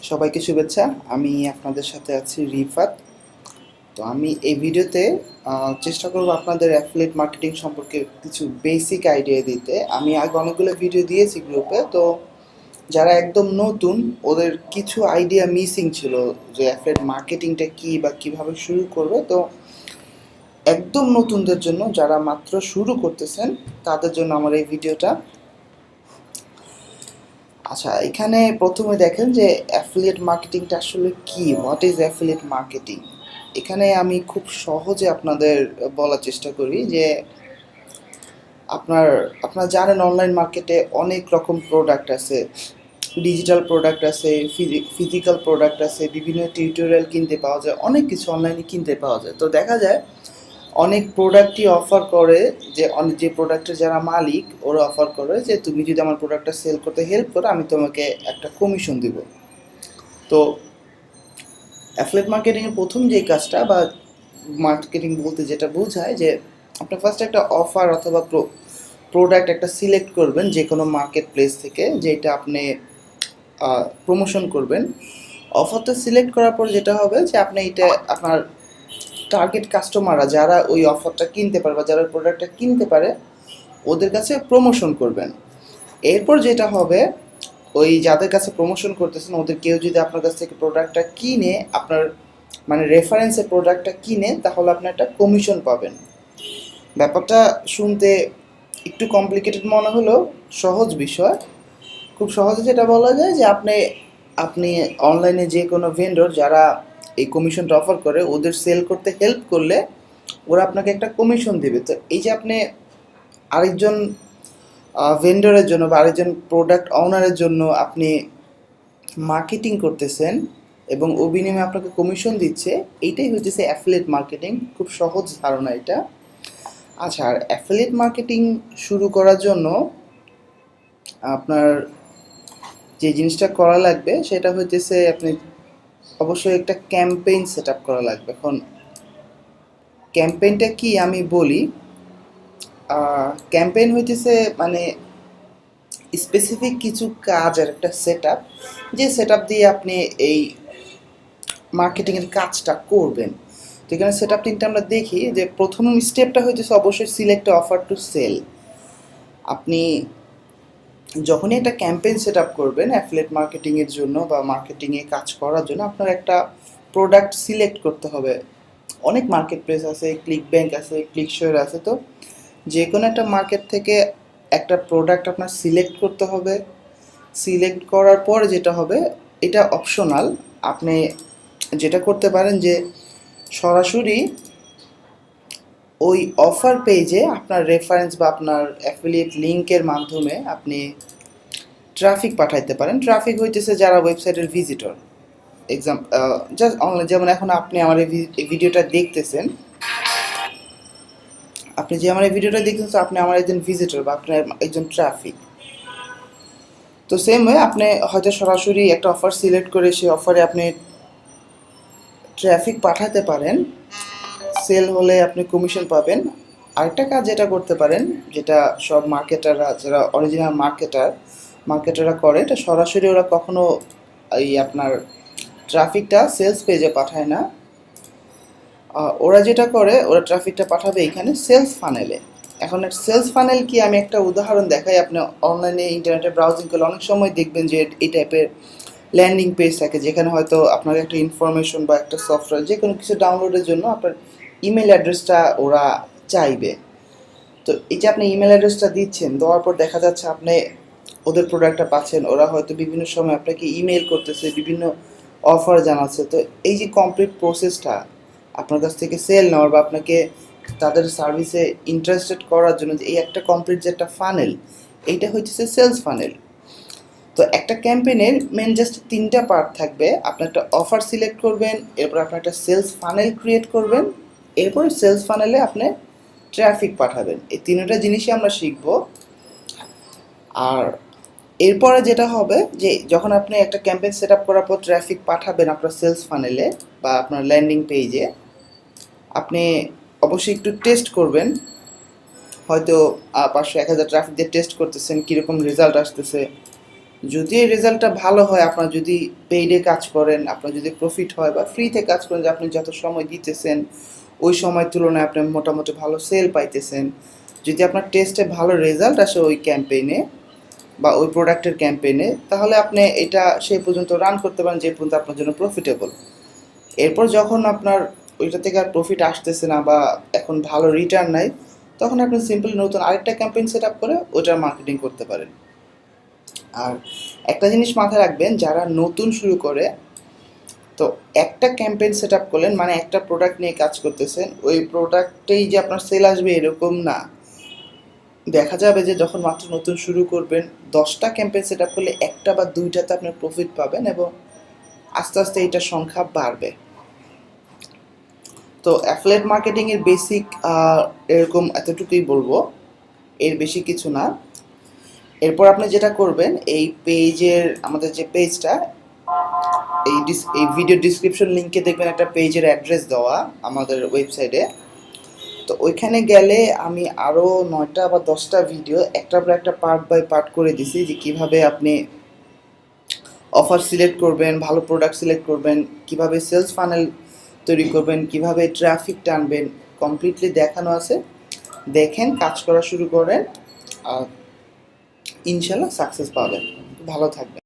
সবাইকে শুভেচ্ছা। আমি আপনাদের সাথে আছি রিফাত। তো আমি এই ভিডিওতে চেষ্টা করব আপনাদের অ্যাফিলিয়েট মার্কেটিং সম্পর্কে কিছু বেসিক আইডিয়া দিতে। আমি আগে অনেকগুলো ভিডিও দিয়েছি গ্রুপে, তো যারা একদম নতুন ওদের কিছু আইডিয়া মিসিং ছিল যে অ্যাফিলিয়েট মার্কেটিংটা কী বা কীভাবে শুরু করবে। তো একদম নতুনদের জন্য, যারা মাত্র শুরু করতেছেন, তাদের জন্য আমার এই ভিডিওটা। আচ্ছা, এখানে প্রথমে দেখেন যে অ্যাফিলিয়েট মার্কেটিংটা আসলে কি, হোয়াট ইজ অ্যাফিলিয়েট মার্কেটিং। এখানে আমি খুব সহজে আপনাদের বলার চেষ্টা করি যে আপনারা জানেন অনলাইন মার্কেটে অনেক রকম প্রোডাক্ট আছে, ডিজিটাল প্রোডাক্ট আছে, ফিজিক্যাল প্রোডাক্ট আছে, বিভিন্ন টিউটোরিয়াল কিনতে পাওয়া যায়, অনেক কিছু অনলাইনে কিনতে পাওয়া যায়। তো দেখা যায় অনেক প্রোডাক্টই অফার করে যে যে প্রোডাক্টের যারা মালিক ওরা অফার করে যে তুমি যদি আমার প্রোডাক্টটা সেল করতে হেল্প করো আমি তোমাকে একটা কমিশন দিব। তো অ্যাফিলিয়েট মার্কেটিংয়ের প্রথম যেই কাজটা বা মার্কেটিং বলতে যেটা বোঝায় যে আপনি ফার্স্ট একটা অফার অথবা প্রোডাক্ট একটা সিলেক্ট করবেন যে কোনো মার্কেট প্লেস থেকে, যেটা আপনি প্রমোশন করবেন। অফারটা সিলেক্ট করার পর যেটা হবে যে আপনি এটা আপনার টার্গেট কাস্টমাররা যারা ওই অফারটা কিনতে পারে বা যারা প্রোডাক্টটা কিনতে পারে ওদের কাছে প্রমোশন করবেন। এরপর যেটা হবে, ওই যাদের কাছে প্রমোশন করতেছেন ওদের কেউ যদি আপনার কাছ থেকে প্রোডাক্টটা কিনে, আপনার মানে রেফারেন্সে প্রোডাক্টটা কিনে, তাহলে আপনি একটা কমিশন পাবেন। ব্যাপারটা শুনতে একটু কমপ্লিকেটেড মনে হলেও সহজ বিষয়। খুব সহজে যেটা বলা যায় যে আপনি আপনি অনলাইনে যে কোনো ভেন্ডর যারা এই কমিশনটা অফার করে ওদের সেল করতে হেল্প করলে ওরা আপনাকে একটা কমিশন দেবে। তো এই যে আপনি আরেকজন ভেন্ডরের জন্য বা আরেকজন প্রোডাক্ট ওনারের জন্য আপনি মার্কেটিং করতেছেন এবং ও বিনিময়ে আপনাকে কমিশন দিচ্ছে, এইটাই হচ্ছে অ্যাফিলিয়েট মার্কেটিং। খুব সহজ ধারণা এটা। আচ্ছা, আর অ্যাফিলিয়েট মার্কেটিং শুরু করার জন্য আপনার যে জিনিসটা করা লাগবে সেটা হচ্ছে আপনি অবশ্যই একটা ক্যাম্পেইন সেট আপ করা লাগবে। এখন ক্যাম্পেইনটা কি আমি বলি। ক্যাম্পেইন হইতেছে মানে স্পেসিফিক কিছু কাজের একটা সেট আপ, যে সেট আপ দিয়ে আপনি এই মার্কেটিংয়ের কাজটা করবেন। তো এখানে সেট আপ তিনটা আমরা দেখি। যে প্রথম স্টেপটা হইতেছে অবশ্যই সিলেক্ট অফার টু সেল। আপনি যখনই একটা ক্যাম্পেইন সেট আপ করবেন অ্যাফিলিয়েট মার্কেটিংয়ের জন্য বা মার্কেটিংয়ে কাজ করার জন্য, আপনার একটা প্রোডাক্ট সিলেক্ট করতে হবে। অনেক মার্কেট প্লেস আছে, ক্লিক ব্যাংক আছে, ক্লিকশোর আছে। তো যে কোনো একটা মার্কেট থেকে একটা প্রোডাক্ট আপনার সিলেক্ট করতে হবে। সিলেক্ট করার পর যেটা হবে, এটা অপশনাল, আপনি যেটা করতে পারেন যে সরাসরি ওই অফার পেজে আপনার রেফারেন্স বা আপনার অ্যাফিলিয়েট লিঙ্কের মাধ্যমে আপনি ট্রাফিক পাঠাইতে পারেন। ট্রাফিক হইতেছে যারা ওয়েবসাইটের ভিজিটর। জাস্ট অনলাইন, যেমন এখন আপনি আমার এই ভিডিওটা দেখতেছেন, আপনি যে আমার এই ভিডিওটা দেখতেছেন আপনি আমার একজন ভিজিটর বা আপনার একজন ট্রাফিক। তো সেম ওয়ে আপনি হয়তো সরাসরি একটা অফার সিলেক্ট করে সেই অফারে আপনি ট্রাফিক পাঠাতে পারেন, সেল হলে আপনি কমিশন পাবেন। আরেকটা কাজ যেটা করতে পারেন, যেটা সব মার্কেটাররা যারা অরিজিনাল মার্কেটাররা করে, এটা সরাসরি ওরা কখনো এই আপনার ট্রাফিকটা সেলস পেজে পাঠায় না। ওরা যেটা করে, ওরা ট্রাফিকটা পাঠাবে এখানে সেলস ফানেলে। এখন সেলস ফানেল কি, আমি একটা উদাহরণ দেখাই। আপনি অনলাইনে ইন্টারনেটে ব্রাউজিং করলে অনেক সময় দেখবেন যে এই টাইপের ল্যান্ডিং পেজ থাকে, যেখানে হয়তো আপনার একটা ইনফরমেশন বা একটা সফটওয়্যার যে কোনো কিছু ডাউনলোডের জন্য আপনার ইমেল অ্যাড্রেসটা ওরা চাইবে। তো এই যে আপনি ইমেল অ্যাড্রেসটা দিচ্ছেন, দেওয়ার পর দেখা যাচ্ছে আপনি ওদের প্রোডাক্টটা পাচ্ছেন, ওরা হয়তো বিভিন্ন সময় আপনাকে ইমেল করতেছে, বিভিন্ন অফার জানাচ্ছে। তো এই যে কমপ্লিট প্রসেসটা আপনার কাছ থেকে সেল নেওয়ার বা আপনাকে তাদের সার্ভিসে ইন্টারেস্টেড করার জন্য, যে এই একটা কমপ্লিট যে একটা ফানেল, এইটা হচ্ছে সেলস ফানেল। তো একটা ক্যাম্পেইনের মেন জাস্ট তিনটা পার্ট থাকবে। আপনি একটা অফার সিলেক্ট করবেন, এরপর আপনি একটা সেলস ফানেল ক্রিয়েট করবেন, এরপর সেলস ফানেলে আপনি ট্রাফিক পাঠাবেন। এই তিনটা জিনিসই আমরা শিখব। আর এরপরে যেটা হবে যে যখন আপনি একটা ক্যাম্পেইন সেট আপ করার পর ট্রাফিক পাঠাবেন আপনার সেলস ফানেলে বা আপনার ল্যান্ডিং পেজে, আপনি অবশ্যই একটু টেস্ট করবেন। হয়তো 500-1000 ট্রাফিক দিয়ে টেস্ট করতেছেন কীরকম রেজাল্ট আসতেছে। যদি এই রেজাল্টটা ভালো হয়, আপনার যদি পেইডে কাজ করেন, আপনার যদি প্রফিট হয় বা ফ্রিতে কাজ করেন, যে আপনি যত সময় দিতেছেন ওই সময়ের তুলনায় আপনি মোটামুটি ভালো সেল পাইতেছেন, যদি আপনার টেস্টে ভালো রেজাল্ট আসে ওই ক্যাম্পেইনে বা ওই প্রোডাক্টের ক্যাম্পেইনে, তাহলে আপনি এটা সেই পর্যন্ত রান করতে পারেন যে পর্যন্ত আপনার জন্য প্রফিটেবল। এরপর যখন আপনার ওইটা থেকে আর প্রফিট আসতেছে না বা এখন ভালো রিটার্ন নাই, তখন আপনি সিম্পলি নতুন আরেকটা ক্যাম্পেইন সেট আপ করে ওইটার মার্কেটিং করতে পারেন। আর একটা জিনিস মাথায় রাখবেন, যারা নতুন শুরু করে, তো একটা ক্যাম্পেইন সেট আপ করলেন মানে একটা প্রোডাক্ট নিয়ে কাজ করতেছেন, ওই প্রোডাক্টেই যে আপনার সেল আসবে এরকম না। দেখা যাবে যে যখন মাত্র নতুন শুরু করবেন, 10টা ক্যাম্পেইন সেট আপ করলে একটা বা দুইটাতে আপনার প্রফিট পাবেন এবং আস্তে আস্তে এইটার সংখ্যা বাড়বে। তো অ্যাফিলিয়েট মার্কেটিংয়ের বেসিক এরকম এতটুকুই বলবো, এর বেশি কিছু না। এরপর আপনি যেটা করবেন, এই পেজের আমাদের যে পেজটা, এই ভিডিও ডিসক্রিপশন লিঙ্কে দেখবেন একটা পেজের অ্যাড্রেস দেওয়া আমাদের ওয়েবসাইটে। তো ওইখানে গেলে আমি আরও 9টা বা 10টা ভিডিও একটার পর একটা পার্ট বাই পার্ট করে দিছি, যে কীভাবে আপনি অফার সিলেক্ট করবেন, ভালো প্রোডাক্ট সিলেক্ট করবেন, কিভাবে সেলস ফানেল তৈরি করবেন, কিভাবে ট্রাফিক টানবেন, কমপ্লিটলি দেখানো আছে। দেখেন, কাজ করা শুরু করেন, আর ইনশাল্লাহ সাকসেস পাবেন। ভালো থাকবেন।